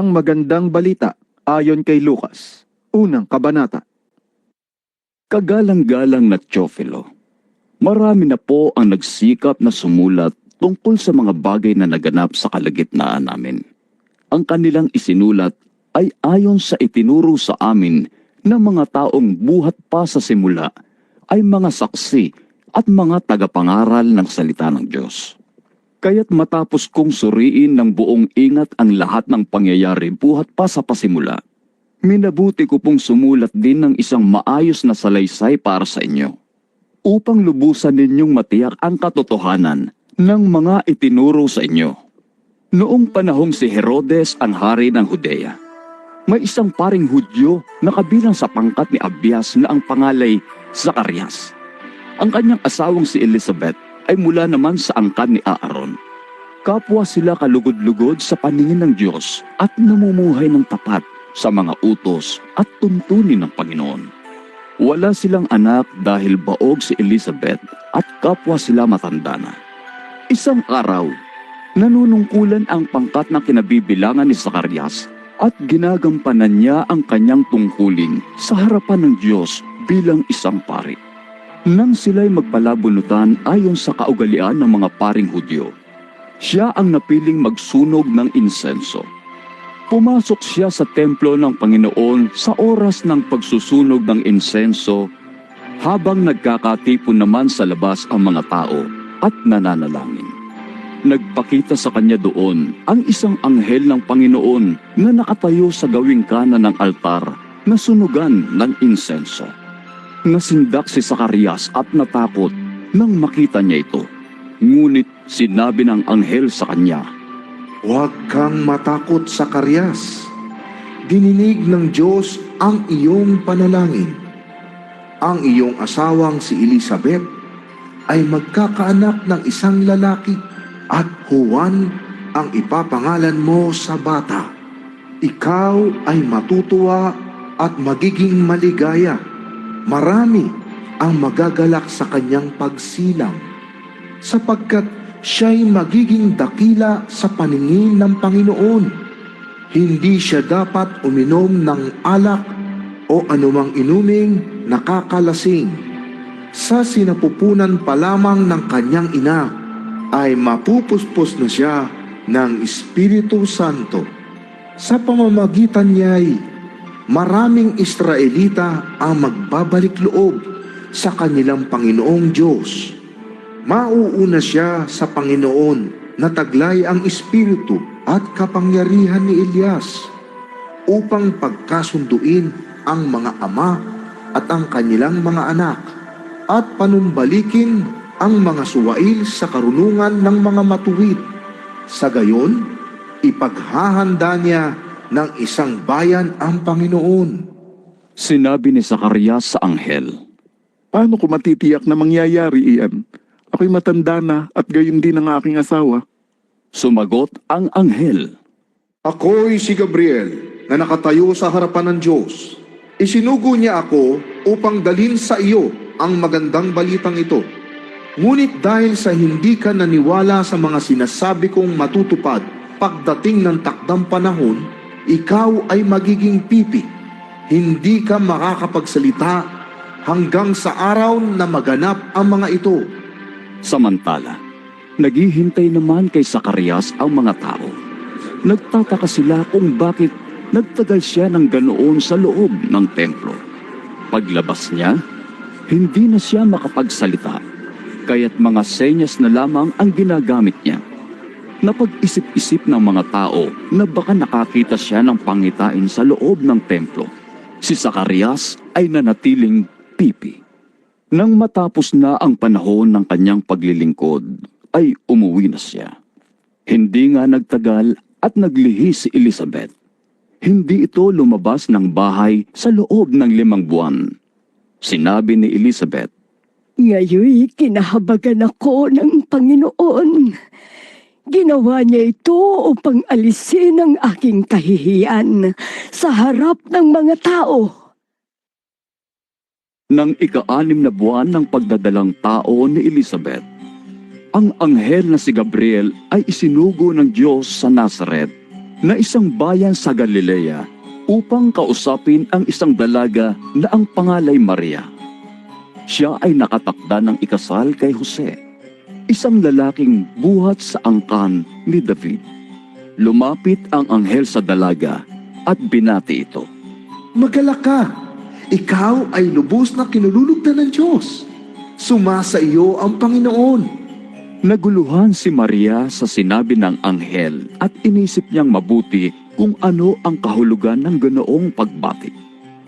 Ang magandang balita ayon kay Lucas, unang kabanata. Kagalang-galang na Teofilo, marami na po ang nagsikap na sumulat tungkol sa mga bagay na naganap sa kalagitnaan namin. Ang kanilang isinulat ay ayon sa itinuro sa amin ng mga taong buhat pa sa simula ay mga saksi at mga tagapangaral ng salita ng Diyos. Kaya't matapos kong suriin ng buong ingat ang lahat ng pangyayari buhat pa sa pasimula, minabuti ko pong sumulat din ng isang maayos na salaysay para sa inyo, upang lubusan ninyong matiyak ang katotohanan ng mga itinuro sa inyo. Noong panahong si Herodes ang hari ng Judea, may isang paring Hudyo na kabilang sa pangkat ni Abias na ang pangalay Zacarias. Ang kanyang asawang si Elizabeth ay mula naman sa angkan ni Aaron. Kapwa sila kalugod-lugod sa paningin ng Diyos at namumuhay ng tapat sa mga utos at tuntunin ng Panginoon. Wala silang anak dahil baog si Elizabeth at kapwa sila matanda na. Isang araw, nanunungkulan ang pangkat na kinabibilangan ni Zacarias at ginagampanan niya ang kanyang tungkulin sa harapan ng Diyos bilang isang pari. Nang sila'y magpalabunutan ayon sa kaugalian ng mga paring Hudyo, siya ang napiling magsunog ng insenso. Pumasok siya sa templo ng Panginoon sa oras ng pagsusunog ng insenso, habang nagkakatipon naman sa labas ang mga tao at nananalangin. Nagpakita sa kanya doon ang isang anghel ng Panginoon na nakatayo sa gawing kanan ng altar na sunugan ng insenso. Nasindak si Zacarias at natakot nang makita niya ito. Ngunit sinabi ng anghel sa kanya, "Huwag kang matakot, Zacarias. Dininig ng Diyos ang iyong panalangin. Ang iyong asawang si Elizabeth ay magkakaanak ng isang lalaki at Juan ang ipapangalan mo sa bata. Ikaw ay matutuwa at magiging maligaya. Marami ang magagalak sa kanyang pagsilang, sapagkat siya'y magiging dakila sa paningin ng Panginoon. Hindi siya dapat uminom ng alak o anumang inuming nakakalasing. Sa sinapupunan pa lamang ng kanyang ina ay mapupuspos na siya ng Espiritu Santo. Sa pamamagitan niya'y maraming Israelita ang magbabalik loob sa kanilang Panginoong Diyos. Mauuna siya sa Panginoon na taglay ang Espiritu at kapangyarihan ni Elias upang pagkasunduin ang mga ama at ang kanilang mga anak at panumbalikin ang mga suwail sa karunungan ng mga matuwid. Sa gayon, ipaghahanda niya ng isang bayan ang Panginoon." sinabi ni Zacarias sa anghel. Paano ko matitiyak na mangyayari iyan? Ako'y matanda na at gayon din ang aking asawa. Sumagot ang anghel, "Ako'y si Gabriel na nakatayo sa harapan ng Diyos. Isinugo niya ako upang dalhin sa iyo ang magandang balitang ito. Ngunit dahil sa hindi ka naniwala sa mga sinasabi kong matutupad pagdating ng takdang panahon, ikaw ay magiging pipi. Hindi ka makakapagsalita hanggang sa araw na maganap ang mga ito." Samantala, naghihintay naman kay Zacarias ang mga tao. Nagtataka sila kung bakit nagtagal siya ng ganoon sa loob ng templo. Paglabas niya, hindi na siya makapagsalita, kaya't mga senyas na lamang ang ginagamit niya. Napag-isip-isip ng mga tao na baka nakakita siya ng pangitain sa loob ng templo. Si Zacarias ay nanatiling pipi. Nang matapos na ang panahon ng kanyang paglilingkod, ay umuwi na siya. Hindi nga nagtagal at naglihi si Elizabeth. Hindi ito lumabas ng bahay sa loob ng 5 buwan. Sinabi ni Elizabeth, "Ngayoy kinahabagan ako ng Panginoon. Ginawa niya ito upang alisin ang aking kahihiyan sa harap ng mga tao." Nang ika-6 na buwan ng pagdadalang tao ni Elizabeth, ang anghel na si Gabriel ay isinugo ng Diyos sa Nazaret na isang bayan sa Galilea upang kausapin ang isang dalaga na ang pangalay Maria. Siya ay nakatakda ng ikasal kay Jose, isang lalaking buhat sa angkan ni David. Lumapit ang anghel sa dalaga at binati ito. Magalak ka, ikaw ay lubos na kinululugdan ng Diyos. Sumasa iyo ang Panginoon. Naguluhan si Maria sa sinabi ng anghel at inisip niyang mabuti kung ano ang kahulugan ng ganoong pagbati.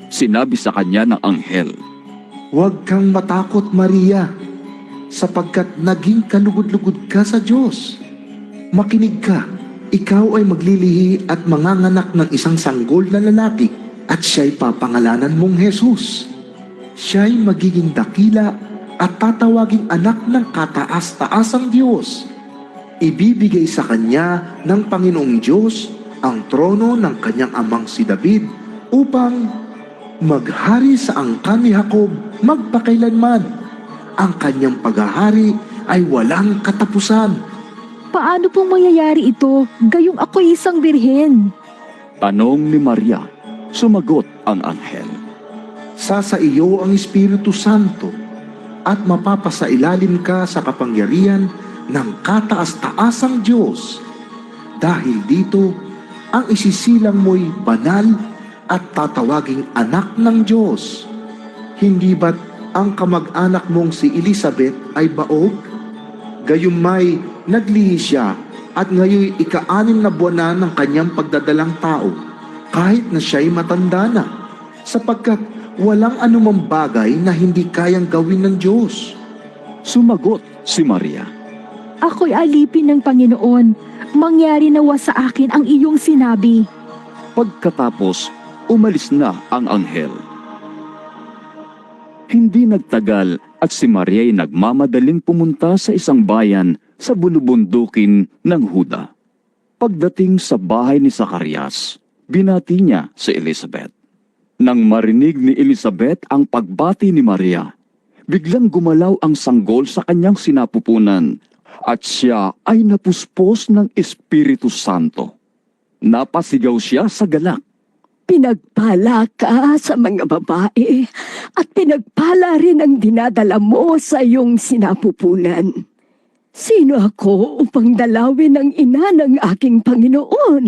Sinabi sa kanya ng anghel, Huwag kang matakot, Maria, sapagkat naging kalugod-lugod ka sa Diyos. Makinig ka, ikaw ay maglilihi at manganganak ng isang sanggol na lalaki at siya'y papangalanan mong Jesus. Siya'y magiging dakila at tatawaging anak ng kataas-taasang Diyos. Ibibigay sa kanya ng Panginoong Diyos ang trono ng kanyang amang si David upang maghari sa angkan ni Jacob magpakailanman. Ang kanyang paghahari ay walang katapusan. Paano pong mangyayari ito, gayong ako'y isang birhen? tanong ni Maria. Sumagot ang anghel. Sa iyo ang Espiritu Santo at mapapasailalim ka sa kapangyarihan ng kataas-taasang Diyos. Dahil dito, ang isisilang mo'y banal at tatawaging anak ng Diyos. Hindi ba't ang kamag-anak mong si Elizabeth ay baog? Gayumay naglihi siya at ngayon ika-6 na buwan na ng kanyang pagdadalang tao, kahit na siya'y matanda na, sapagkat walang anumang bagay na hindi kayang gawin ng Diyos. Sumagot si Maria. Ako'y alipin ng Panginoon. Mangyari nawa sa akin ang iyong sinabi. Pagkatapos, umalis na ang anghel. Hindi nagtagal at si Maria ay nagmamadaling pumunta sa isang bayan sa bulubundukin ng Huda. Pagdating sa bahay ni Zacarias, binati niya si Elizabeth. Nang marinig ni Elizabeth ang pagbati ni Maria, biglang gumalaw ang sanggol sa kanyang sinapupunan at siya ay napuspos ng Espiritu Santo. Napasigaw siya sa galak. Pinagpala ka sa mga babae at pinagpala rin ang dinadala mo sa iyong sinapupunan. Sino ako upang dalawin ang ina ng aking Panginoon?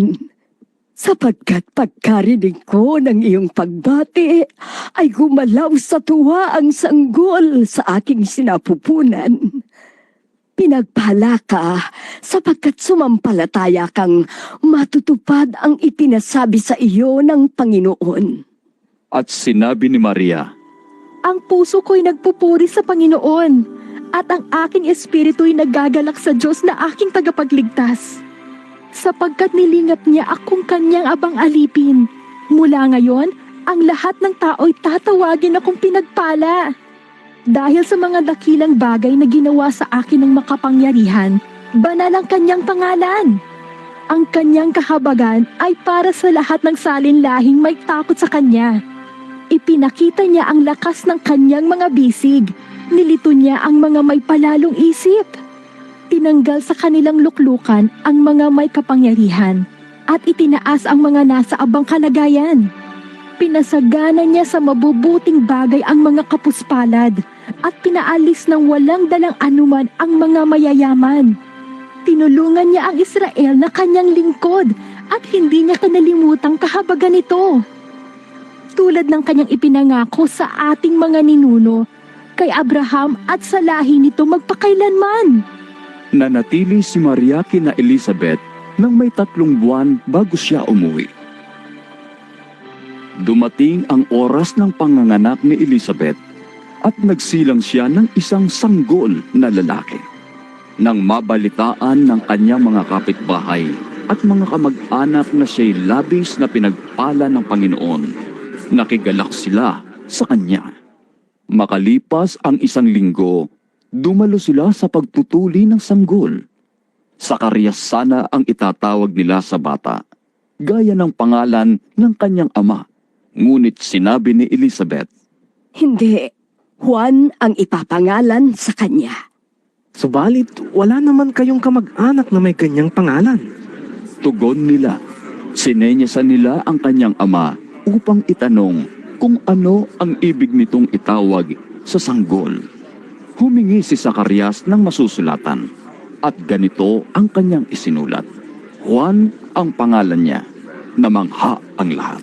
Sapagkat pagkarinig ko ng iyong pagbati, ay gumalaw sa tuwa ang sanggol sa aking sinapupunan. Pinagpala ka sapagkat sumampalataya kang matutupad ang ipinasabi sa iyo ng Panginoon. At sinabi ni Maria, Ang puso ko'y nagpupuri sa Panginoon, at ang aking espiritu'y nagagalak sa Diyos na aking tagapagligtas. Sapagkat nilingap niya akong kanyang abang alipin. Mula ngayon, ang lahat ng tao'y tatawagin akong pinagpala. Dahil sa mga dakilang bagay na ginawa sa akin ng makapangyarihan, banal ang kanyang pangalan. Ang kanyang kahabagan ay para sa lahat ng salinlahing may takot sa kanya. Ipinakita niya ang lakas ng kanyang mga bisig. Nilito niya ang mga may palalong isip. Tinanggal sa kanilang luklukan ang mga may kapangyarihan at itinaas ang mga nasa abang kalagayan. Pinasagana niya sa mabubuting bagay ang mga kapuspalad at pinaalis ng walang dalang anuman ang mga mayayaman. Tinulungan niya ang Israel na kanyang lingkod at hindi niya kanalimutang kahabagan nito. Tulad ng kanyang ipinangako sa ating mga ninuno, kay Abraham at sa lahi nito magpakailanman. nanatili si Maria kina Elizabeth nang may 3 buwan bago siya umuwi. Dumating ang oras ng panganganak ni Elizabeth at nagsilang siya ng isang sanggol na lalaki. Nang mabalitaan ng kanyang mga kapitbahay at mga kamag-anak na siya'y labis na pinagpala ng Panginoon, nakigalak sila sa kanya. Makalipas ang 1 linggo, dumalo sila sa pagtutuli ng sanggol. Zacarias sana ang itatawag nila sa bata, gaya ng pangalan ng kanyang ama. Ngunit sinabi ni Elizabeth, Hindi, Juan ang ipapangalan sa kanya. Subalit, wala naman kayong kamag-anak na may kanyang pangalan. tugon nila. Sinenyasan nila ang kanyang ama upang itanong kung ano ang ibig nitong itawag sa sanggol. Humingi si Zacarias ng masusulatan at ganito ang kanyang isinulat. Juan ang pangalan niya, namangha ang lahat.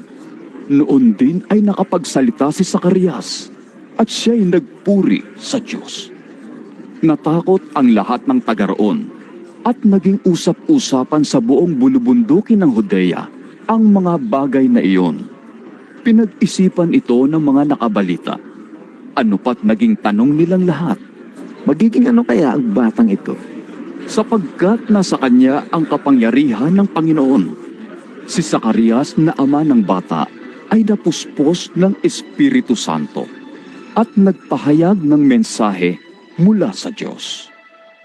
Noon din ay nakapagsalita si Zacarias at siya'y nagpuri sa Diyos. Natakot ang lahat ng taga-roon at naging usap-usapan sa buong bulubundukin ng Judea ang mga bagay na iyon. Pinag-isipan ito ng mga nakabalita. Ano pat naging tanong nilang lahat? Magiging ano kaya ang batang ito? Sapagkat nasa kanya ang kapangyarihan ng Panginoon. Si Zacarias na ama ng bata ay napuspos ng Espiritu Santo at nagpahayag ng mensahe mula sa Diyos.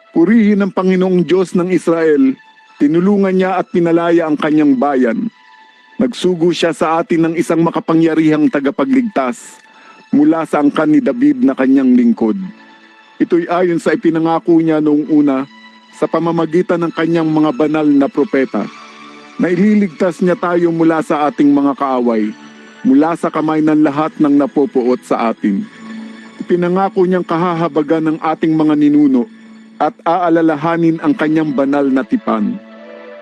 Purihin ang Panginoong Diyos ng Israel, tinulungan niya at pinalaya ang kanyang bayan. Nagsugo siya sa atin ng isang makapangyarihang tagapagligtas mula sa angkan ni David na kanyang lingkod. Ito'y ayon sa ipinangako niya noong una sa pamamagitan ng kanyang mga banal na propeta, na ililigtas niya tayo mula sa ating mga kaaway, mula sa kamay ng lahat ng napopuot sa atin. Ipinangako niyang kahahabagan ng ating mga ninuno at aalalahanin ang kanyang banal na tipan.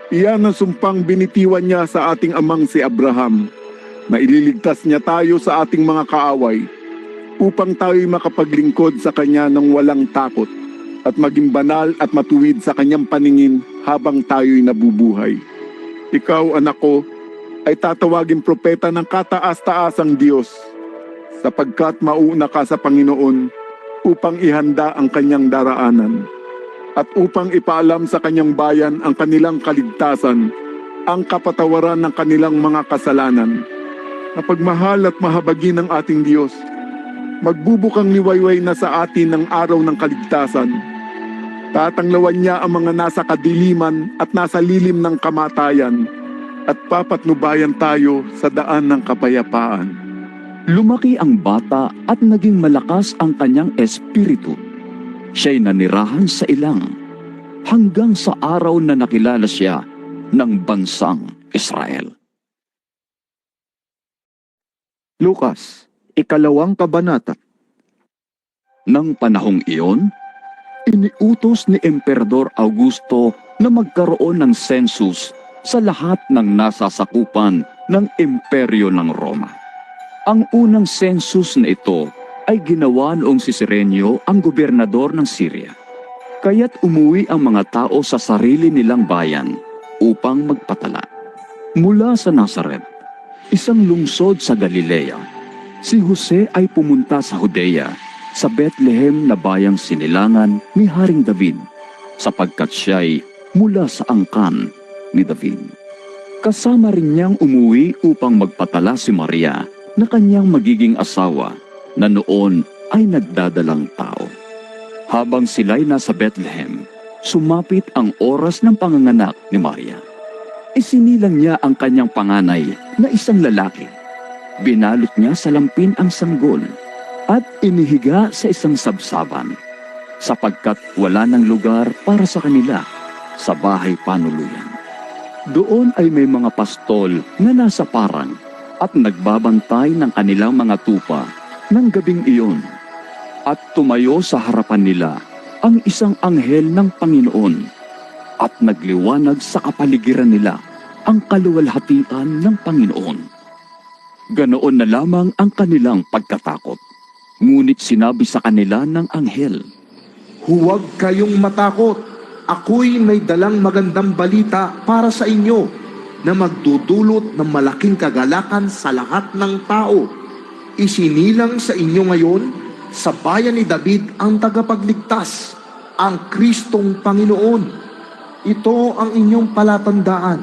Iyan ang sumpang binitiwan niya sa ating amang si Abraham, na ililigtas niya tayo sa ating mga kaaway, upang tayo'y makapaglingkod sa kanya ng walang takot, at maging banal at matuwid sa kanyang paningin habang tayo'y nabubuhay. Ikaw, anak ko, ay tatawaging propeta ng kataas-taasang Diyos, sapagkat mauna ka sa Panginoon upang ihanda ang kanyang daraanan, at upang ipaalam sa kanyang bayan ang kanilang kaligtasan, ang kapatawaran ng kanilang mga kasalanan. Napagmahal at mahabagi ng ating Diyos, magbubukang liwayway na sa atin ang araw ng kaligtasan. Tatanglawan niya ang mga nasa kadiliman at nasa lilim ng kamatayan, at papatnubayan tayo sa daan ng kapayapaan. Lumaki ang bata at naging malakas ang kanyang espiritu. Siya'y nanirahan sa ilang hanggang sa araw na nakilala siya ng bansang Israel. Lucas, 2 kabanata. Nang panahong iyon, iniutos ni Emperador Augusto na magkaroon ng census sa lahat ng nasasakupan ng imperyo ng Roma. Ang unang census na ito ay ginawa noong si Cirenio ang gobernador ng Syria. Kaya't umuwi ang mga tao sa sarili nilang bayan upang magpatala. Mula sa Nazaret, isang lungsod sa Galilea, si Jose ay pumunta sa Judea, sa Bethlehem na bayang sinilangan ni Haring David, sapagkat siya'y mula sa angkan ni David. Kasama rin niyang umuwi upang magpatala si Maria na kanyang magiging asawa, na noon ay nagdadalang tao. Habang sila'y nasa Bethlehem, sumapit ang oras ng panganganak ni Maria. Isinilang niya ang kanyang panganay na isang lalaki. Binalot niya sa lampin ang sanggol at inihiga sa isang sabsaban, sapagkat wala ng lugar para sa kanila sa bahay panuluyan. Doon ay may mga pastol na nasa parang at nagbabantay ng kanilang mga tupa ng gabing iyon. At tumayo sa harapan nila ang isang anghel ng Panginoon at nagliwanag sa kapaligiran nila ang kaluwalhatian ng Panginoon. Ganoon na lamang ang kanilang pagkatakot. Ngunit sinabi sa kanila ng anghel, Huwag kayong matakot. Ako'y may dalang magandang balita para sa inyo na magdudulot ng malaking kagalakan sa lahat ng tao. Isinilang sa inyo ngayon sa bayan ni David ang tagapagligtas, ang Kristong Panginoon. Ito ang inyong palatandaan.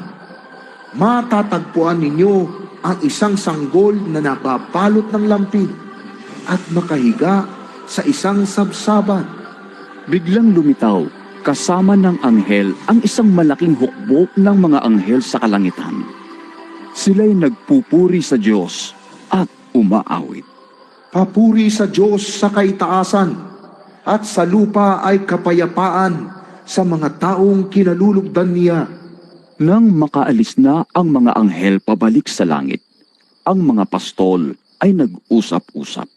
Matatagpuan ninyo ang isang sanggol na nababalot ng lampin at nakahiga sa isang sabsaban. biglang lumitaw kasama ng anghel ang isang malaking hukbo ng mga anghel sa kalangitan. Sila'y nagpupuri sa Diyos at umaawit. Papuri sa Diyos sa kaitaasan, at sa lupa ay kapayapaan sa mga taong kinalulugdan niya. Nang makaalis na ang mga anghel pabalik sa langit, ang mga pastol ay nag-usap-usap.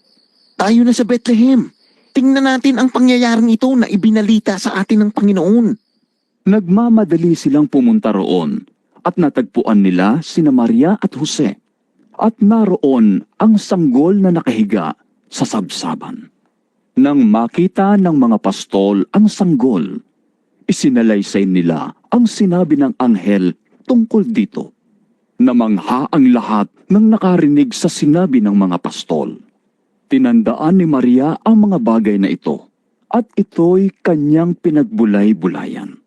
Tayo na sa Bethlehem. Tingnan natin ang pangyayaring ito na ibinalita sa atin ng Panginoon. Nagmamadali silang pumunta roon at natagpuan nila sina Maria at Jose. At naroon ang sanggol na nakahiga sa sabsaban. Nang makita ng mga pastol ang sanggol, isinalaysay nila ang sinabi ng anghel tungkol dito. Namangha ang lahat ng nakarinig sa sinabi ng mga pastol. Tinandaan ni Maria ang mga bagay na ito, at ito'y kanyang pinagbulay-bulayan.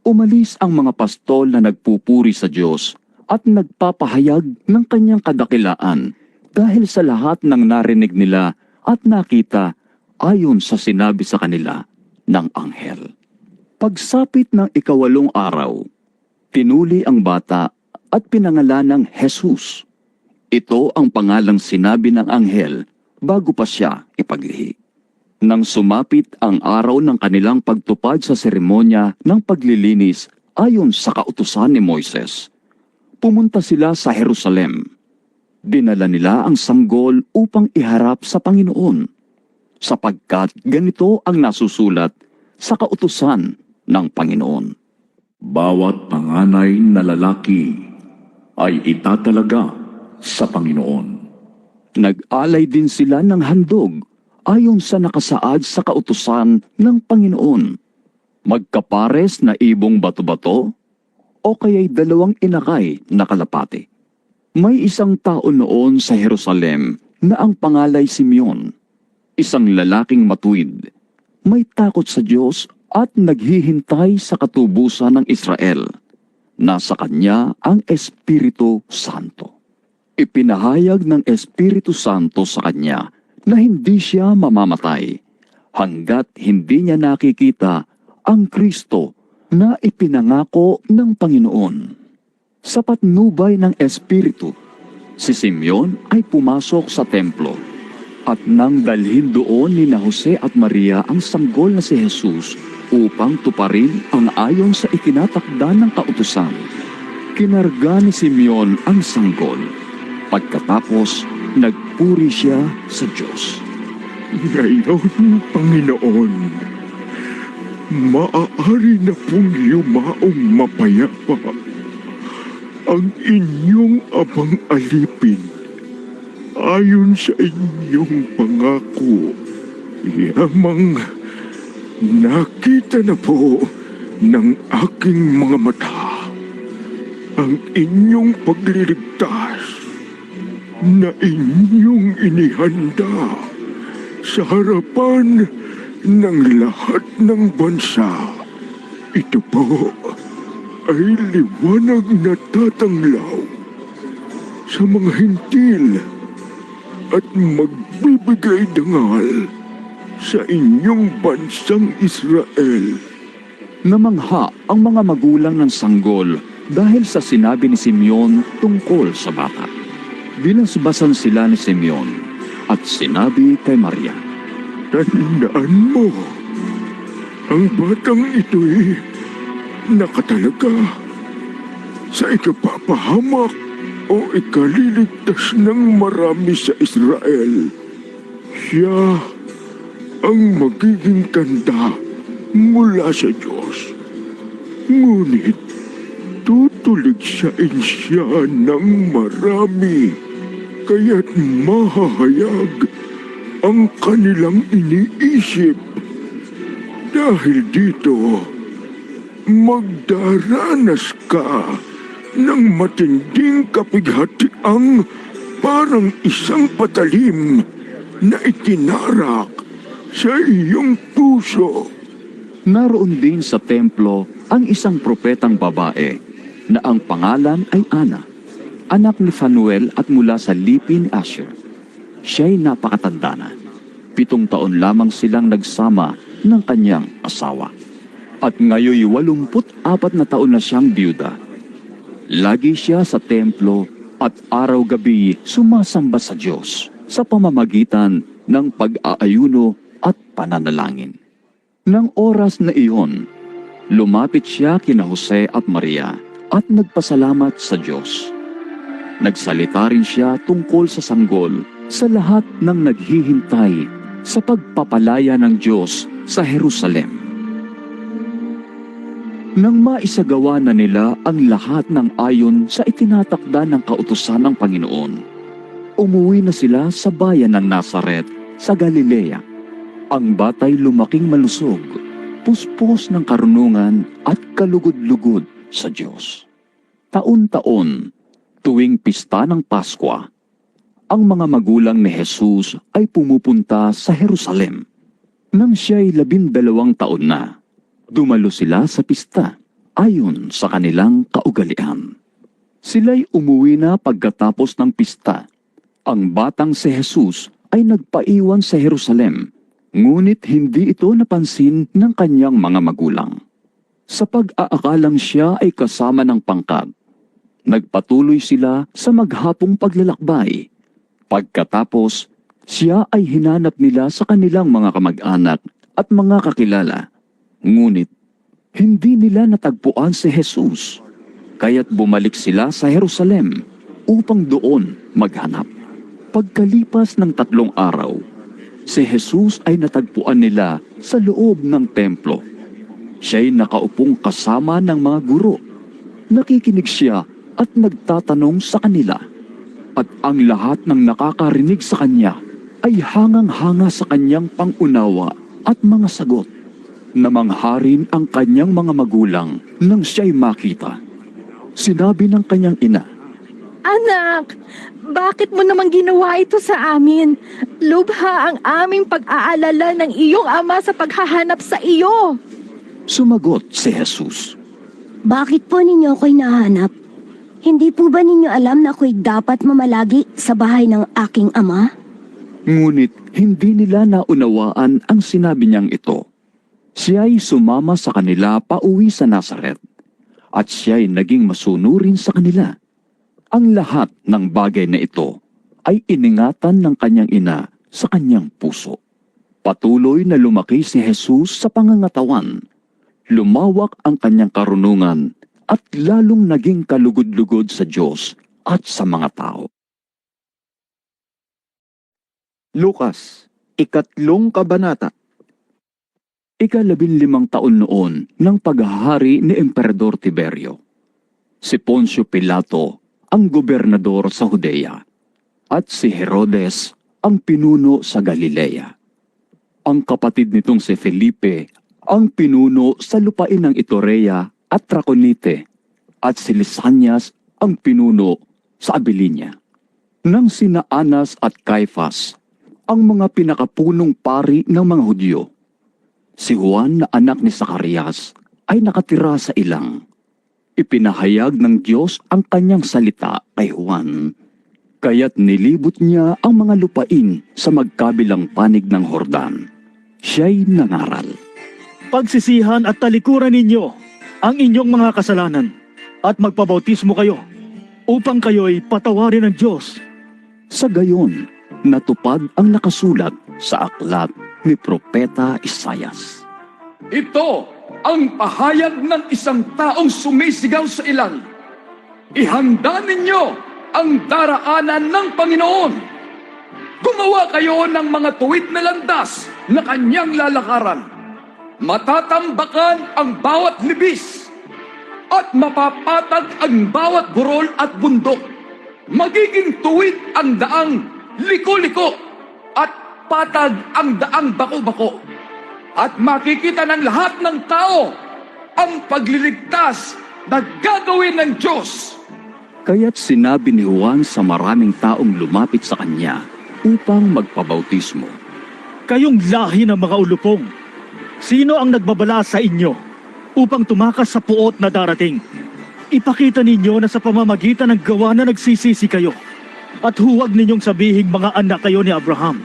Umalis ang mga pastol na nagpupuri sa Diyos at nagpapahayag ng kanyang kadakilaan dahil sa lahat ng narinig nila at nakita ayon sa sinabi sa kanila ng anghel. Pagsapit ng 8 araw, pinuli ang bata at pinangalan ng Jesus. Ito ang pangalang sinabi ng anghel bago pa siya ipaglihi. Nang sumapit ang araw ng kanilang pagtupad sa seremonya ng paglilinis ayon sa kautusan ni Moises, pumunta sila sa Jerusalem. Dinala nila ang sanggol upang iharap sa Panginoon, sapagkat ganito ang nasusulat sa kautusan ng Panginoon. Bawat panganay na lalaki ay itatalaga sa Panginoon. Nag-alay din sila ng handog ayon sa nakasaad sa kautusan ng Panginoon. Magkapares na ibong bato-bato o kaya'y 2 inakay na kalapati. May isang tao noon sa Jerusalem na ang pangalay Simeon, isang lalaking matuwid, may takot sa Diyos at naghihintay sa katubusan ng Israel. Nasa kanya ang Espiritu Santo. Ipinahayag ng Espiritu Santo sa kanya na hindi siya mamamatay hanggat hindi niya nakikita ang Kristo na ipinangako ng Panginoon. Sa patnubay ng Espiritu, si Simeon ay pumasok sa templo at nang dalhin doon ni Jose at Maria ang sanggol na si Jesus upang tuparin ang ayon sa ikinatakda ng kautusan. Kinarga ni Simeon ang sanggol. Pagkatapos, nagpuri siya sa Diyos. Ngayon, Panginoon, maaari na pong yumaong mapayapa ang inyong abang alipin ayon sa inyong pangako. Yamang nakita na po ng aking mga mata ang inyong pagliligtas na inyong inihanda sa harapan ng lahat ng bansa. Ito po ay liwanag na tatanglaw sa mga hintil at magbibigay dangal sa inyong bansang Israel. Namangha ang mga magulang ng sanggol dahil sa sinabi ni Simeon tungkol sa bata. Binasbasan sila ni Simeon at sinabi kay Maria, Tandaan mo, ang batang ito'y nakatalaga sa ikapapahamak o ikaliligtas ng marami sa Israel. Siya ang magiging tanda mula sa Diyos. Ngunit tutuligsain siya ng marami, kaya't mahahayag ang kanilang iniisip. Dahil dito, magdaranas ka ng matinding kapighatiang parang isang patalim na itinarak sa iyong puso. naroon din sa templo ang isang propetang babae na ang pangalan ay Ana, anak ni Fanuel at mula sa lipin Asher. Siya'y napakatanda na. 7 taon lamang silang nagsama ng kanyang asawa. At ngayoy 84 na taon na siyang biyuda. Lagi siya sa templo at araw-gabi sumasamba sa Diyos sa pamamagitan ng pag-aayuno at pananalangin. Nang oras na iyon, lumapit siya kina Jose at Maria at nagpasalamat sa Diyos. Nagsalita rin siya tungkol sa sanggol sa lahat ng naghihintay sa pagpapalaya ng Diyos sa Jerusalem. Nang maisagawa na nila ang lahat ng ayon sa itinatakda ng kautusan ng Panginoon, umuwi na sila sa bayan ng Nazaret sa Galilea. Ang batay lumaking malusog, puspos ng karunungan at kalugod-lugod sa Diyos. Taon-taon, tuwing pista ng Paskwa, ang mga magulang ni Jesus ay pumupunta sa Jerusalem. Nang siya'y 12 taon na, dumalo sila sa pista ayon sa kanilang kaugalian. Sila'y umuwi na pagkatapos ng pista. Ang batang si Jesus ay nagpaiwan sa Jerusalem, ngunit hindi ito napansin ng kanyang mga magulang. Sa pag-aakalang siya ay kasama ng pangkat, nagpatuloy sila sa maghapong paglalakbay. Pagkatapos, siya ay hinanap nila sa kanilang mga kamag-anak at mga kakilala. Ngunit, hindi nila natagpuan si Jesus, kaya't bumalik sila sa Jerusalem upang doon maghanap. Pagkalipas ng 3 araw, si Jesus ay natagpuan nila sa loob ng templo. Siya'y nakaupong kasama ng mga guro. Nakikinig siya at nagtatanong sa kanila. At ang lahat ng nakakarinig sa kanya ay hangang-hanga sa kanyang pangunawa at mga sagot. Namangharin ang kanyang mga magulang nang siya'y makita. Sinabi ng kanyang ina, Anak, bakit mo naman ginawa ito sa amin? Lubha ang aming pag-aalala ng iyong ama sa paghahanap sa iyo. Sumagot si Jesus. Bakit po ninyo ako'y nahanap? Hindi po ba ninyo alam na ako'y dapat mamalagi sa bahay ng aking ama? Ngunit hindi nila naunawaan ang sinabi niyang ito. Siya'y sumama sa kanila pauwi sa Nazaret, at siya'y naging masunurin sa kanila. Ang lahat ng bagay na ito ay iningatan ng kanyang ina sa kanyang puso. Patuloy na lumaki si Jesus sa pangangatawan. Lumawak ang kanyang karunungan at lalong naging kalugod-lugod sa Diyos at sa mga tao. Lukas, 3 kabanata. 15 taon noon ng paghahari ni Emperador Tiberio. Si Poncio Pilato ang gobernador sa Judea at si Herodes ang pinuno sa Galilea. Ang kapatid nitong si Felipe ang pinuno sa lupain ng Itorea at Traconite, at si Lisanias ang pinuno sa Abilinia. Nang sina Anas at Caifas, ang mga pinakapunong pari ng mga Hudyo, si Juan na anak ni Zacarias ay nakatira sa ilang. Ipinahayag ng Diyos ang kanyang salita kay Juan, kaya't nilibot niya ang mga lupain sa magkabilang panig ng Hordan. Siya'y nangaral. Pagsisihan at talikuran ninyo ang inyong mga kasalanan at magpabautismo kayo upang kayo'y patawarin ng Diyos. Sa gayon, natupad ang nakasulat sa aklat ni Propeta Isaias. Ito ang pahayag ng isang taong sumisigaw sa ilang. Ihanda ninyo ang daraanan ng Panginoon. Gumawa kayo ng mga tuwid na landas na kanyang lalakaran. Matatambakan ang bawat libis at mapapatag ang bawat burol at bundok. Magiging tuwid ang daang liko-liko at patag ang daang bako-bako. At makikita ng lahat ng tao ang pagliligtas na gagawin ng Diyos. Kaya't sinabi ni Juan sa maraming taong lumapit sa kanya upang magpabautismo. Kayong lahi ng mga ulupong, sino ang nagbabala sa inyo upang tumakas sa puot na darating? Ipakita ninyo na sa pamamagitan ng gawa na nagsisisi kayo, at huwag ninyong sabihing mga anak kayo ni Abraham.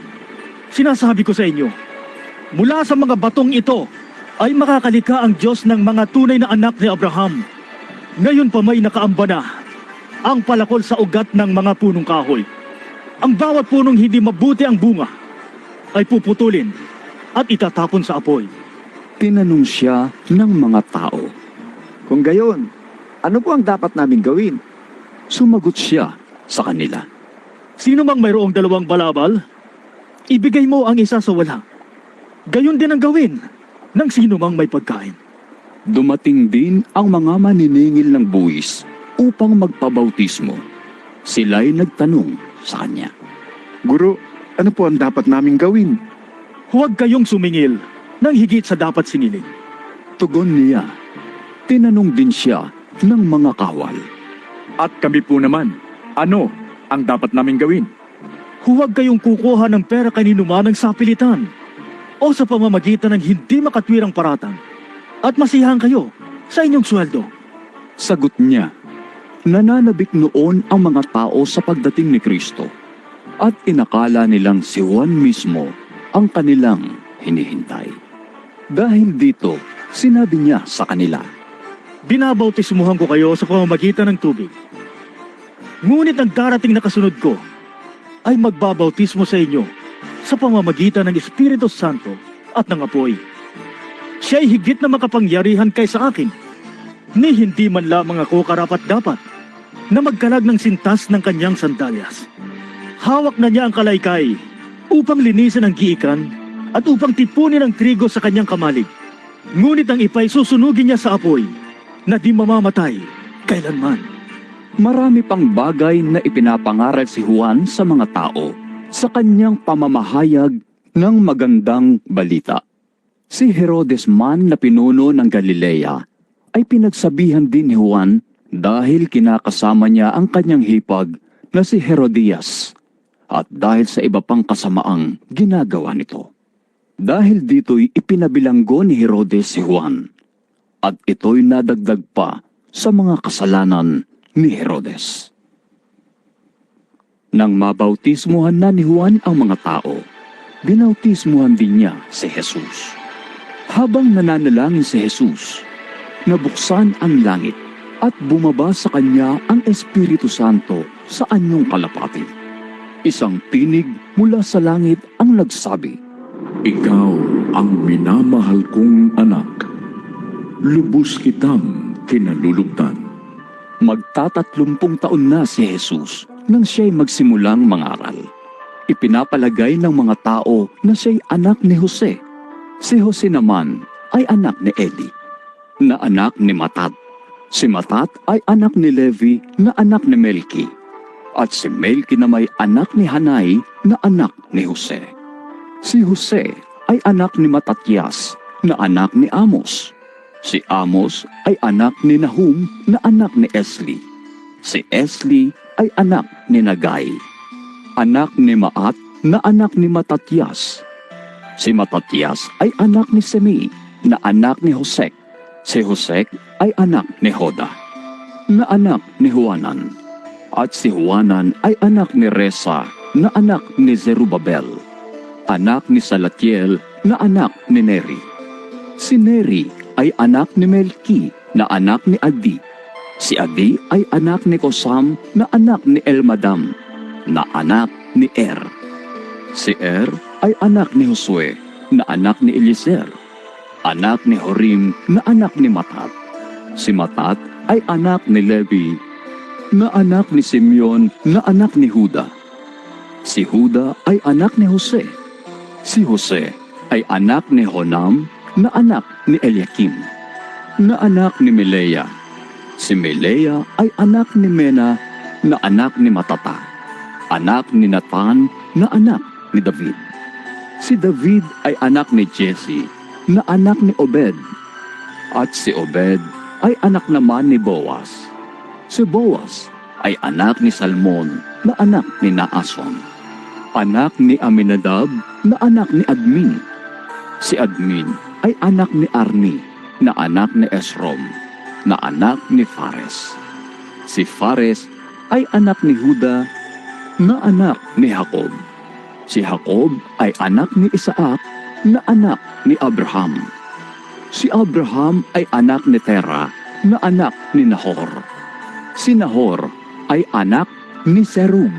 Sinasabi ko sa inyo, mula sa mga batong ito ay makakalika ang Diyos ng mga tunay na anak ni Abraham. Ngayon pa may nakaamba na ang palakol sa ugat ng mga punong kahoy. Ang bawat punong hindi mabuti ang bunga ay puputulin at itatapon sa apoy. Tinanong siya ng mga tao. Kung gayon, Ano po ang dapat namin gawin? Sumagot siya sa kanila. Sino mang mayroong dalawang balabal, ibigay mo ang isa sa wala. Gayon din ang gawin ng sino mang may pagkain. Dumating din ang mga maniningil ng buwis upang magpabautismo. Sila'y nagtanong sa kanya. Guro, ano po ang dapat naming gawin? Huwag kayong sumingil ng higit sa dapat singilin. Tugon niya. Tinanong din siya ng mga kawal. At kami po naman, ano ang dapat namin gawin? Huwag kayong kukuha ng pera kanino man ng sapilitan o sa pamamagitan ng hindi makatwirang paratang at masiyahan kayo sa inyong sweldo. Sagot niya. Nananabik noon ang mga tao sa pagdating ni Kristo at inakala nilang si Juan mismo ang kanilang hinihintay. Dahil dito, sinabi niya sa kanila, Binabautismuhan ko kayo sa pamamagitan ng tubig. Ngunit ang darating na kasunod ko ay magbabautismo sa inyo sa pamamagitan ng Espiritu Santo at ng apoy. Siya ay higit na makapangyarihan kaysa akin, ni hindi man lamang ako karapat-dapat na magkalag ng sintas ng kanyang sandalyas. Hawak na niya ang kalaykay upang linisin ang giikan at upang tipunin ang trigo sa kanyang kamalig. Ngunit ang ipay susunugin niya sa apoy na di mamamatay kailanman. marami pang bagay na ipinapangaral si Juan sa mga tao sa kanyang pamamahayag ng magandang balita. Si Herodes man na pinuno ng Galilea ay pinagsabihan din ni Juan dahil kinakasama niya ang kanyang hipag na si Herodias at dahil sa iba pang kasamaang ginagawa nito. Dahil dito'y ipinabilanggo ni Herodes si Juan at ito'y nadagdag pa sa mga kasalanan ni Herodes. Nang mabautismuhan na ni Juan ang mga tao, binautismuhan din niya si Jesus. Habang nananalangin si Jesus, nabuksan ang langit at bumaba sa kanya ang Espiritu Santo sa anyong kalapati. Isang tinig mula sa langit ang nagsabi, Ikaw ang minamahal kong anak. Lubos kitang kinalulugdan. Magtatatlumpung taon na si Jesus nang siya'y magsimulang mangaral. Ipinapalagay ng mga tao na siya'y anak ni Jose. Si Jose naman ay anak ni Eli, na anak ni Matat. Si Matat ay anak ni Levi, na anak ni Melki. At si Melki na may anak ni Hanay, na anak ni Jose. Si Jose ay anak ni Matatias, na anak ni Amos. Si Amos ay anak ni Nahum, na anak ni Esli. Si Esli ay anak ni Nagay, anak ni Maat, na anak ni Matatias. Si Matatias ay anak ni Semi, na anak ni Hosek. Si Hosek ay anak ni Hoda, na anak ni Juanan. At si Juanan ay anak ni Resa, na anak ni Zerubabel, anak ni Salatiel, na anak ni Neri. Si Neri ay anak ni Melki, na anak ni Adi. Si Adi ay anak ni Kosam, na anak ni Elmadam, na anak ni Er. Si Er ay anak ni Josue, na anak ni Eliezer, anak ni Horim, na anak ni Matat. Si Matat ay anak ni Levi, na anak ni Simeon, na anak ni Huda. Si Huda ay anak ni Jose. Si Jose ay anak ni Honam, na anak ni Eliakim, na anak ni Melea. Si Melea ay anak ni Mena, na anak ni Matata, anak ni Nathan, na anak ni David. Si David ay anak ni Jesse, na anak ni Obed. At si Obed ay anak naman ni Boaz. Si Boaz ay anak ni Salmon, na anak ni Naason, anak ni Aminadab, na anak ni Admin. Si Admin ay anak ni Arni, na anak ni Esrom, na anak ni Fares. Si Fares ay anak ni Huda, na anak ni Jacob. Si Jacob ay anak ni Isaac, na anak ni Abraham. Si Abraham ay anak ni Tera, na anak ni Nahor. Si Nahor ay anak ni Serug,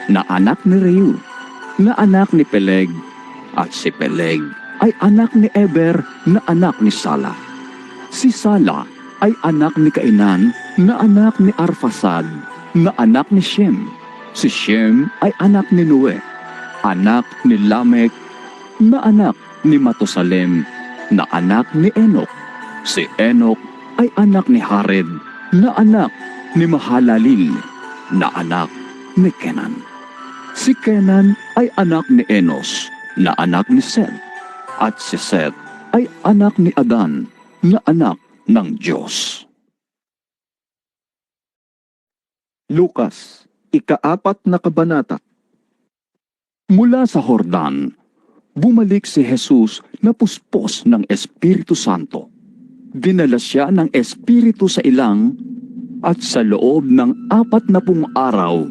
na anak ni Reu, na anak ni Peleg. At si Peleg ay anak ni Eber, na anak ni Sala. Si Sala ay anak ni Kainan na anak ni Arphasad na anak ni Shem. Si Shem ay anak ni Noe, anak ni Lamech na anak ni Matusalem na anak ni Enoch. Si Enoch ay anak ni Hared na anak ni Mahalalel na anak ni Kenan. Si Kenan ay anak ni Enos na anak ni Seth, at si Seth ay anak ni Adan na anak ng Diyos. Lukas, ika-4 na kabanata. Mula sa Hordan, bumalik si Jesus na puspos ng Espiritu Santo. Dinala siya ng Espiritu sa ilang at sa loob ng 40 araw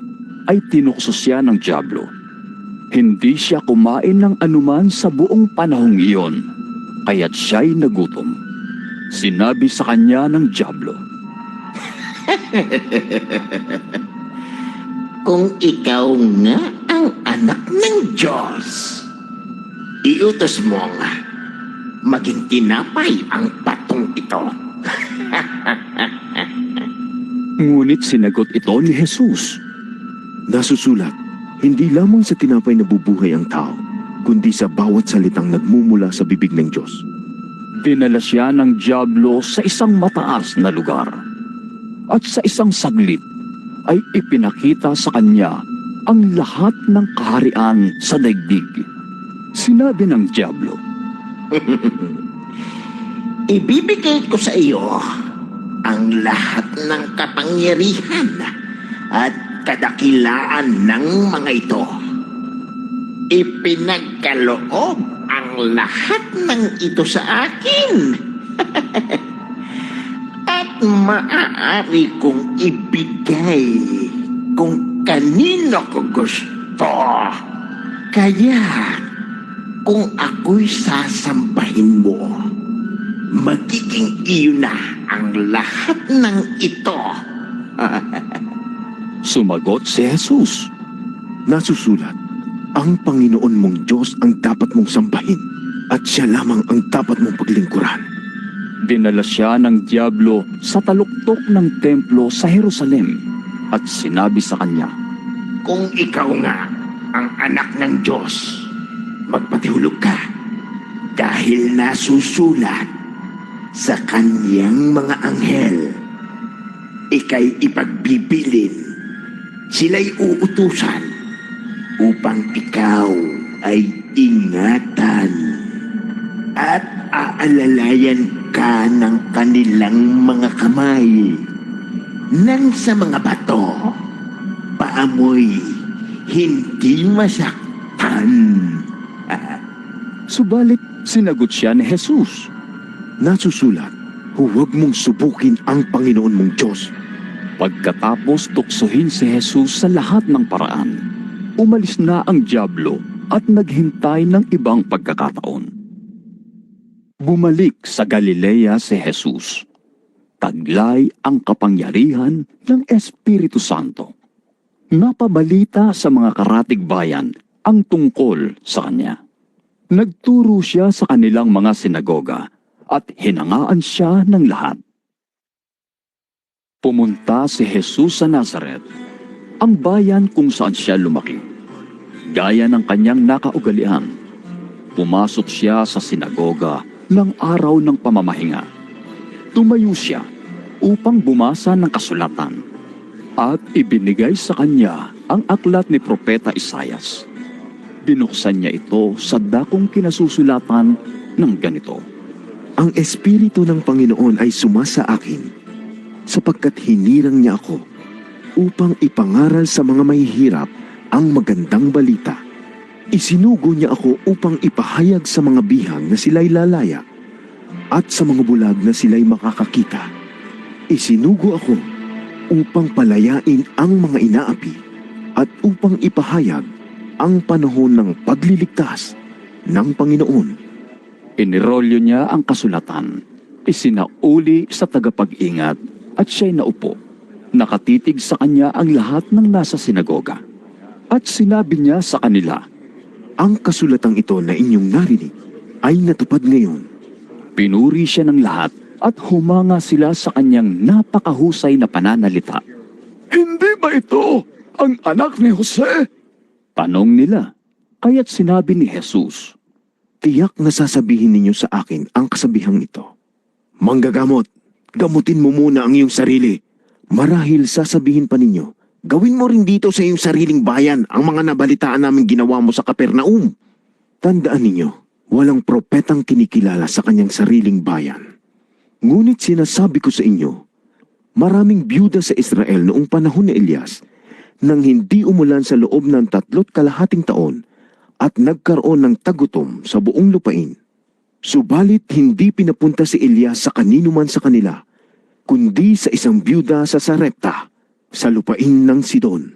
ay tinukso siya ng dyablo. Hindi siya kumain ng anuman sa buong panahong iyon, kaya't siya'y nagutom. Sinabi sa kanya ng dyablo, Kung ikaw nga ang anak ng Diyos, iutos mo nga, maging tinapay ang patong ito. ngunit sinagot ito ni Jesus. Nasusulat, hindi lamang sa tinapay nabubuhay ang tao, kundi sa bawat salitang nagmumula sa bibig ng Diyos. Dinala siya ng dyablo sa isang mataas na lugar. At sa isang saglit ay ipinakita sa kanya ang lahat ng kaharian sa daigdig. Sinabi ng dyablo, Ibibigay ko sa iyo ang lahat ng kapangyarihan at kadakilaan ng mga ito. Ipinagkaloob ang lahat ng ito sa akin. At maaari kong ibigay kung kanino ko gusto. Kaya, kung ako'y sasambahin mo, magiging iyo na ang lahat ng ito. sumagot si Jesus. Nasusulat, ang Panginoon mong Diyos ang dapat mong sambahin at siya lamang ang dapat mong paglingkuran. Dinala siya ng dyablo sa taluktok ng templo sa Jerusalem at sinabi sa kanya, Kung ikaw nga ang anak ng Diyos, magpatihulog ka dahil nasusulat sa kanyang mga anghel, ika'y ipagbibilin, sila'y uutusan upang ikaw ay ingatan at aalalayan ka ng kanilang mga kamay nang sa mga bato paamoy hindi masaktan. subalit sinagot siya ni Jesus. Nasusulat, huwag mong subukin ang Panginoon mong Diyos. Pagkatapos tuksohin si Jesus sa lahat ng paraan, umalis na ang dyablo at naghintay ng ibang pagkakataon. Bumalik sa Galilea si Jesus. Taglay ang kapangyarihan ng Espiritu Santo. Napabalita sa mga karatig bayan ang tungkol sa kanya. Nagturo siya sa kanilang mga sinagoga at hinangaan siya ng lahat. Pumunta si Jesus sa Nazaret, ang bayan kung saan siya lumaki. Gaya ng kanyang nakaugalian, pumasok siya sa sinagoga ng araw ng pamamahinga. Tumayo siya upang bumasa ng kasulatan at ibinigay sa kanya ang aklat ni Propeta Isaias. Binuksan niya ito sa dakong kinasusulatan ng ganito, Ang Espiritu ng Panginoon ay sumasa akin, sapagkat hinirang niya ako upang ipangaral sa mga mahihirap ang magandang balita. Isinugo niya ako upang ipahayag sa mga bihang na sila'y lalaya at sa mga bulag na sila'y makakakita. Isinugo ako upang palayain ang mga inaapi at upang ipahayag ang panahon ng pagliligtas ng Panginoon. Inirolyo niya ang kasulatan, isinauli sa tagapag-ingat at siya'y naupo. Nakatitig sa kanya ang lahat ng nasa sinagoga. At sinabi niya sa kanila, Ang kasulatang ito na inyong narinig ay natupad ngayon. pinuri siya ng lahat at humanga sila sa kanyang napakahusay na pananalita. Hindi ba ito ang anak ni Jose? Tanong nila, kaya't sinabi ni Jesus, Tiyak na sasabihin ninyo sa akin ang kasabihang ito. Manggagamot, gamutin mo muna ang iyong sarili. Marahil sasabihin pa ninyo, gawin mo rin dito sa iyong sariling bayan ang mga nabalitaan namin ginawa mo sa Kapernaum. Tandaan ninyo, walang propetang kinikilala sa kanyang sariling bayan. Ngunit sinasabi ko sa inyo, maraming byuda sa Israel noong panahon ni Elias nang hindi umulan sa loob ng 3.5 taon at nagkaroon ng tagutom sa buong lupain. Subalit hindi pinapunta si Elias sa kanino man sa kanila, kundi sa isang byuda sa Sarepta, sa lupain ng Sidon.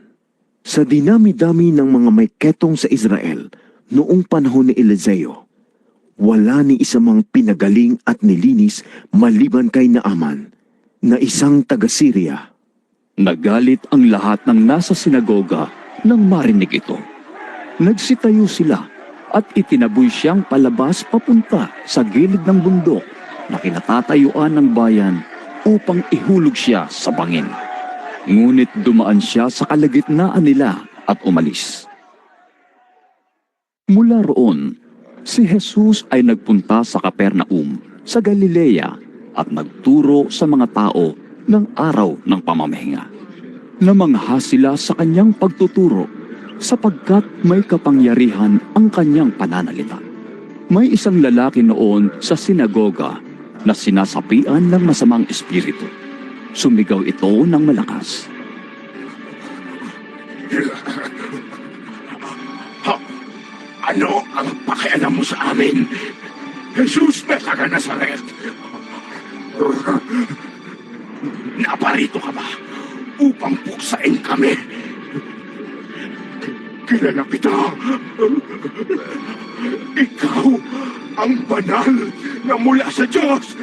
Sa dinami-dami ng mga may ketong sa Israel noong panahon ni Eliseo, wala ni isa mang pinagaling at nilinis maliban kay Naaman, na isang taga-Syria. Nagalit ang lahat ng nasa sinagoga nang marinig ito. Nagsitayo sila at itinaboy siyang palabas papunta sa gilid ng bundok na kinatatayuan ng bayan upang ihulog siya sa bangin. Ngunit dumaan siya sa kalagitnaan nila at umalis. Mula roon, si Jesus ay nagpunta sa Kapernaum sa Galilea at nagturo sa mga tao ng araw ng pamamahinga. Namangha sila sa kanyang pagtuturo sapagkat may kapangyarihan ang kanyang pananalita. May isang lalaki noon sa sinagoga na sinasapian ng masamang espiritu. Sumigaw ito ng malakas. Ano ang pakialam mo sa amin? Jesus na taga Nazaret! Naparito ka ba upang puksain kami? Kilala kita. Ikaw ang banal na mula sa Diyos.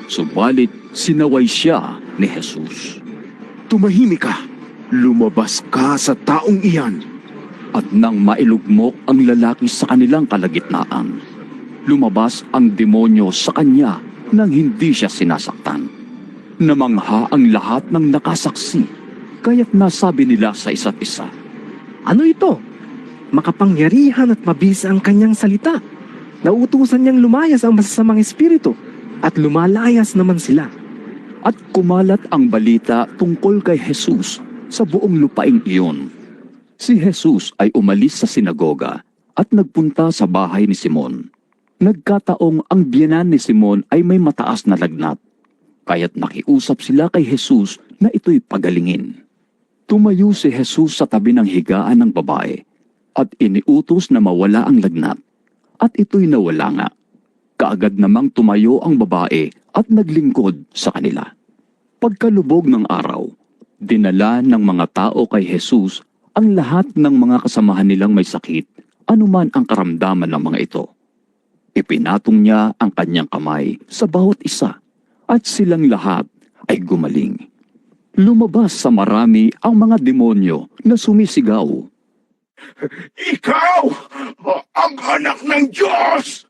Subalit sinaway siya ni Jesus. Tumahimik ka, lumabas ka sa taong iyan. At nang mailugmok ang lalaki sa kanilang kalagitnaan, lumabas ang demonyo sa kanya nang hindi siya sinasaktan. Namangha ang lahat ng nakasaksi, kaya't nasabi nila sa isa't isa, Ano ito? Makapangyarihan at mabisa ang kanyang salita. Nauutusan niyang lumayas ang masasamang espiritu at lumalayas naman sila. at kumalat ang balita tungkol kay Jesus sa buong lupaing iyon. Si Jesus ay umalis sa sinagoga at nagpunta sa bahay ni Simon. Nagkataong ang biyenan ni Simon ay may mataas na lagnat, kaya't nakiusap sila kay Jesus na ito'y pagalingin. Tumayo si Jesus sa tabi ng higaan ng babae at iniutos na mawala ang lagnat, at ito'y nawala nga. Kaagad namang tumayo ang babae at naglingkod sa kanila. Pagkalubog ng araw, dinala ng mga tao kay Jesus ang lahat ng mga kasamahan nilang may sakit, anuman ang karamdaman ng mga ito. Ipinatong niya ang kanyang kamay sa bawat isa at silang lahat ay gumaling. Lumabas sa marami ang mga demonyo na sumisigaw. Ikaw ang anak ng Diyos!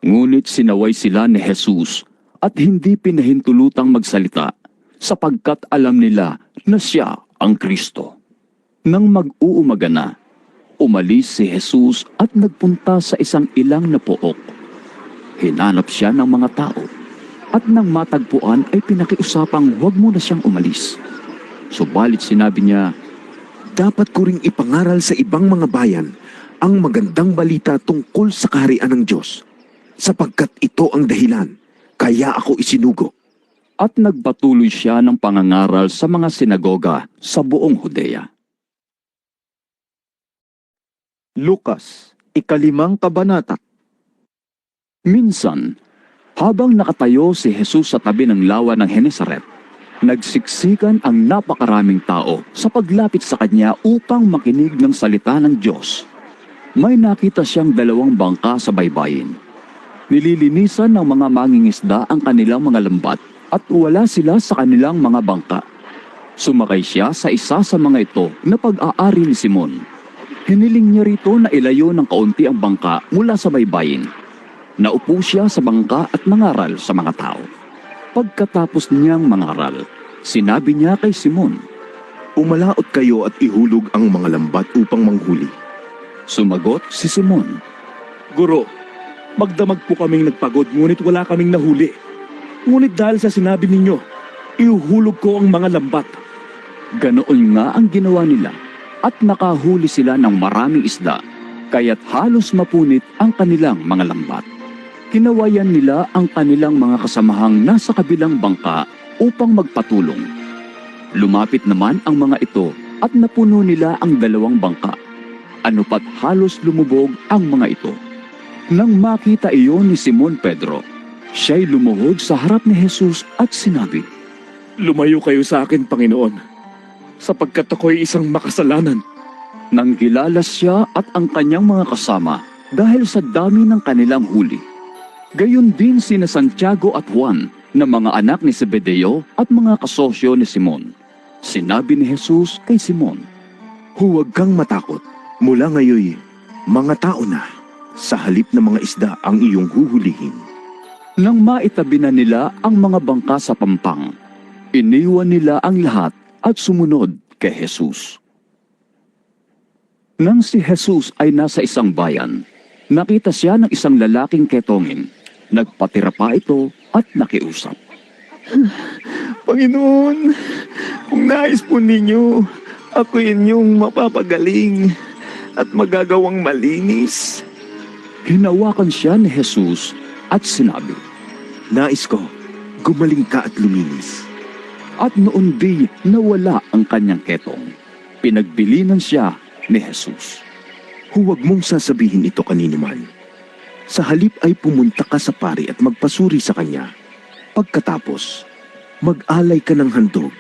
Ngunit sinaway sila ni Jesus at hindi pinahintulutang magsalita sapagkat alam nila na siya ang Kristo. Nang mag-uumaga na, umalis si Jesus at nagpunta sa isang ilang na pook. Hinanap siya ng mga tao at nang matagpuan ay pinakiusapang huwag muna siyang umalis. Subalit sinabi niya, Dapat ko ring ipangaral sa ibang mga bayan ang magandang balita tungkol sa kaharian ng Diyos, sapagkat ito ang dahilan kaya ako isinugo. at nagpatuloy siya ng pangangaral sa mga sinagoga sa buong Judea. Lukas, 5 kabanata. Minsan, habang nakatayo si Jesus sa tabi ng lawa ng Genesaret, nagsiksikan ang napakaraming tao sa paglapit sa kanya upang makinig ng salita ng Diyos. May nakita siyang 2 bangka sa baybayin. Nililinisan ng mga mangingisda ang kanilang mga lambat at wala sila sa kanilang mga bangka. Sumakay siya sa isa sa mga ito na pag-aari ni Simon. Hiniling niya rito na ilayo ng kaunti ang bangka mula sa baybayin. Naupo siya sa bangka at mangaral sa mga tao. Pagkatapos niyang mangaral, sinabi niya kay Simon. Umalaot kayo at ihulog ang mga lambat upang manghuli. Sumagot si Simon. Guro, magdamag po kaming nagpagod ngunit wala kaming nahuli. Ngunit dahil sa sinabi ninyo, ihuhulog ko ang mga lambat. Ganoon nga ang ginawa nila at nakahuli sila ng maraming isda, kaya't halos mapunit ang kanilang mga lambat. Kinawayan nila ang kanilang mga kasamahang nasa kabilang bangka upang magpatulong. Lumapit naman ang mga ito at napuno nila ang 2 bangka. Ano pat halos lumubog ang mga ito. Nang makita iyon ni Simon Pedro, siya'y lumuhod sa harap ni Jesus at sinabi, Lumayo kayo sa akin, Panginoon, sapagkat ako'y isang makasalanan. Nang gilalas siya at ang kanyang mga kasama dahil sa dami ng kanilang huli. Gayon din sina Santiago at Juan na mga anak ni Zebedeo at mga kasosyo ni Simon. Sinabi ni Jesus kay Simon, Huwag kang matakot. Mula ngayon, mga tao na, sa halip na mga isda ang iyong huhulihin. Nang maitabi na nila ang mga bangka sa pampang, iniwan nila ang lahat at sumunod kay Jesus. Nang si Jesus ay nasa isang bayan, nakita siya ng isang lalaking ketongin. Nagpatira pa ito at nakiusap. Panginoon, kung nais po ninyo, ako inyong mapapagaling at magagawang malinis. Hinawakan siya ni Jesus at sinabi, Nais ko, gumaling ka at luminis. at noon di nawala ang kanyang ketong. Pinagbilinan siya ni Jesus. Huwag mong sasabihin ito kanino man. Sa halip ay pumunta ka sa pari at magpasuri sa kanya. Pagkatapos, mag-alay ka ng handog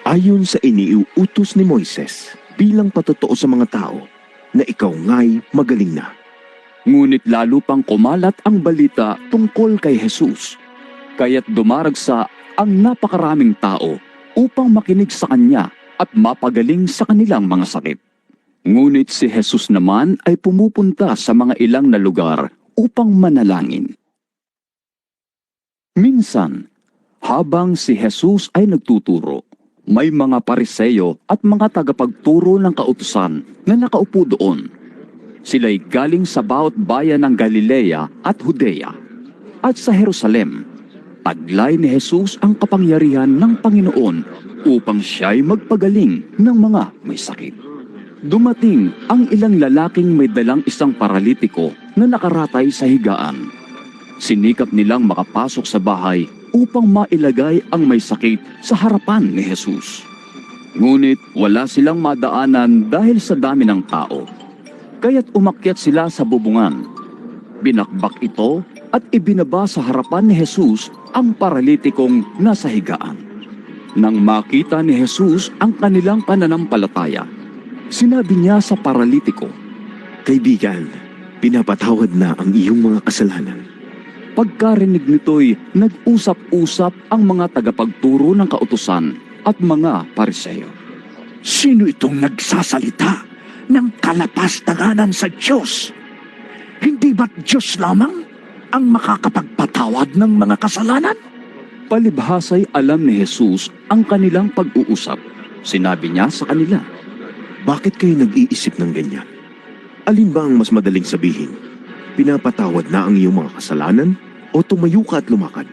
ayon sa iniuutos ni Moises bilang patotoo sa mga tao na ikaw nga'y magaling na. Ngunit lalo pang kumalat ang balita tungkol kay Jesus. Kaya't dumaragsa ang napakaraming tao upang makinig sa kanya at mapagaling sa kanilang mga sakit. Ngunit si Jesus naman ay pumupunta sa mga ilang na lugar upang manalangin. Minsan, habang si Jesus ay nagtuturo, may mga Pariseo at mga tagapagturo ng kautusan na nakaupo doon. Sila'y galing sa bawat bayan ng Galilea at Judea at sa Jerusalem. Taglay ni Jesus ang kapangyarihan ng Panginoon upang siya'y magpagaling ng mga may sakit. Dumating ang ilang lalaking may dalang isang paralitiko na nakaratay sa higaan. Sinikap nilang makapasok sa bahay upang mailagay ang may sakit sa harapan ni Jesus. Ngunit wala silang madaanan dahil sa dami ng tao. Kaya't umakyat sila sa bubungan. Binakbak ito at ibinaba sa harapan ni Jesus ang paralitikong nasa higaan. Nang makita ni Jesus ang kanilang pananampalataya, sinabi niya sa paralitiko, Kaibigan, pinapatawad na ang iyong mga kasalanan. Pagkarinig nito'y nag-usap-usap ang mga tagapagturo ng kautusan at mga Pariseo. Sino itong nagsasalita ng kalapastanganan sa Diyos? Hindi ba't Diyos lamang ang makakapagpatawad ng mga kasalanan? Palibhasa'y alam ni Jesus ang kanilang pag-uusap. Sinabi niya sa kanila, Bakit kayo nag-iisip ng ganyan? Alin ba ang mas madaling sabihin? Pinapatawad na ang iyong mga kasalanan o tumayo ka at lumakad?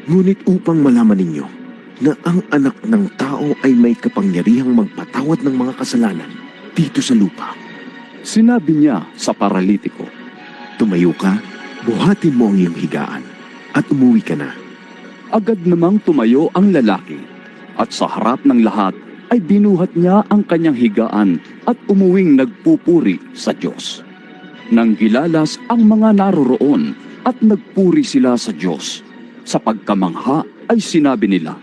Ngunit upang malaman ninyo na ang anak ng tao ay may kapangyarihang magpatawad ng mga kasalanan dito sa lupa. Sinabi niya sa paralitiko, Tumayo ka, buhatin mo ang iyong higaan at umuwi ka na. Agad namang tumayo ang lalaki at sa harap ng lahat ay binuhat niya ang kanyang higaan at umuwing nagpupuri sa Diyos. Nang gilalas ang mga naroroon at nagpuri sila sa Diyos, sa pagkamangha ay sinabi nila,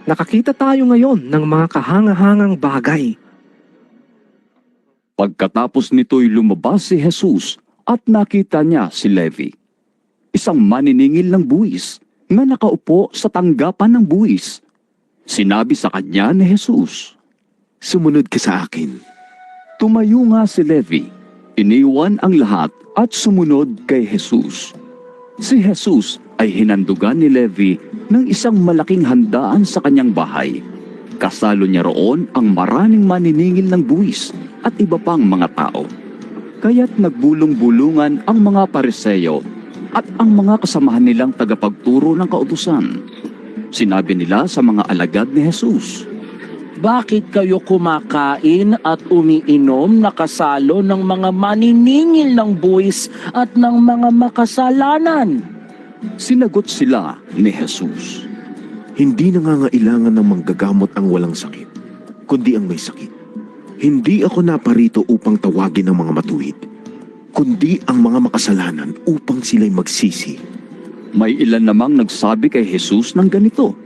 Nakakita tayo ngayon ng mga kahangahangang bagay. Pagkatapos nito'y lumabas si Jesus at nakita niya si Levi, isang maniningil ng buwis na nakaupo sa tanggapan ng buwis. Sinabi sa kanya ni Jesus, Sumunod ka sa akin. Tumayo nga si Levi, iniwan ang lahat at sumunod kay Jesus. Si Jesus ay hinandugan ni Levi ng isang malaking handaan sa kanyang bahay. Kasalo niya roon ang maraming maniningil ng buwis at iba pang mga tao. Kaya't nagbulong-bulungan ang mga Pariseo at ang mga kasamahan nilang tagapagturo ng kautusan. Sinabi nila sa mga alagad ni Jesus, Bakit kayo kumakain at umiinom na kasalo ng mga maniningil ng buwis at ng mga makasalanan? Sinagot sila ni Jesus, Hindi nangangailangan ng manggagamot ang walang sakit, kundi ang may sakit. Hindi ako naparito upang tawagin ang mga matuwid, kundi ang mga makasalanan upang sila'y magsisi. May ilan namang nagsabi kay Jesus ng ganito,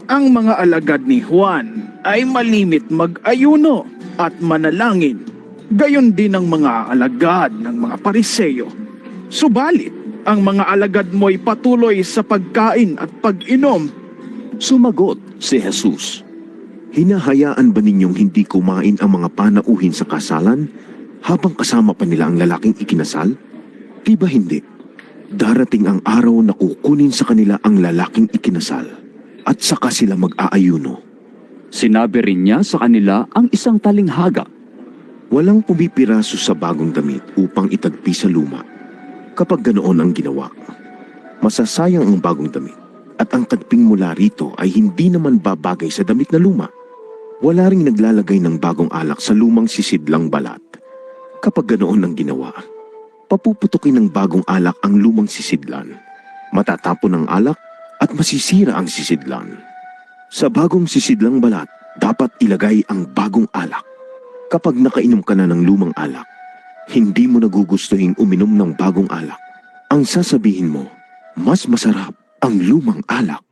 Ang mga alagad ni Juan ay malimit mag-ayuno at manalangin. Gayon din ang mga alagad ng mga Pariseo. Subalit, ang mga alagad mo'y patuloy sa pagkain at pag-inom. Sumagot si Jesus, Hinahayaan ba ninyong hindi kumain ang mga panauhin sa kasalan habang kasama pa nila ang lalaking ikinasal? Di ba hindi? Darating ang araw na kukunin sa kanila ang lalaking ikinasal at saka sila mag-aayuno. Sinabi rin niya sa kanila ang isang talinghaga. Walang pumipiraso sa bagong damit upang itagpi sa luma. Kapag ganoon ang ginawa, masasayang ang bagong damit at ang tagping mula rito ay hindi naman babagay sa damit na luma. Wala ring naglalagay ng bagong alak sa lumang sisidlang balat. Kapag ganoon ang ginawa, papuputukin ng bagong alak ang lumang sisidlan. Matatapon ang alak at masisira ang sisidlan. Sa bagong sisidlang balat, dapat ilagay ang bagong alak. Kapag nakainom ka na ng lumang alak, hindi mo nagugustuhin uminom ng bagong alak. Ang sasabihin mo, mas masarap ang lumang alak.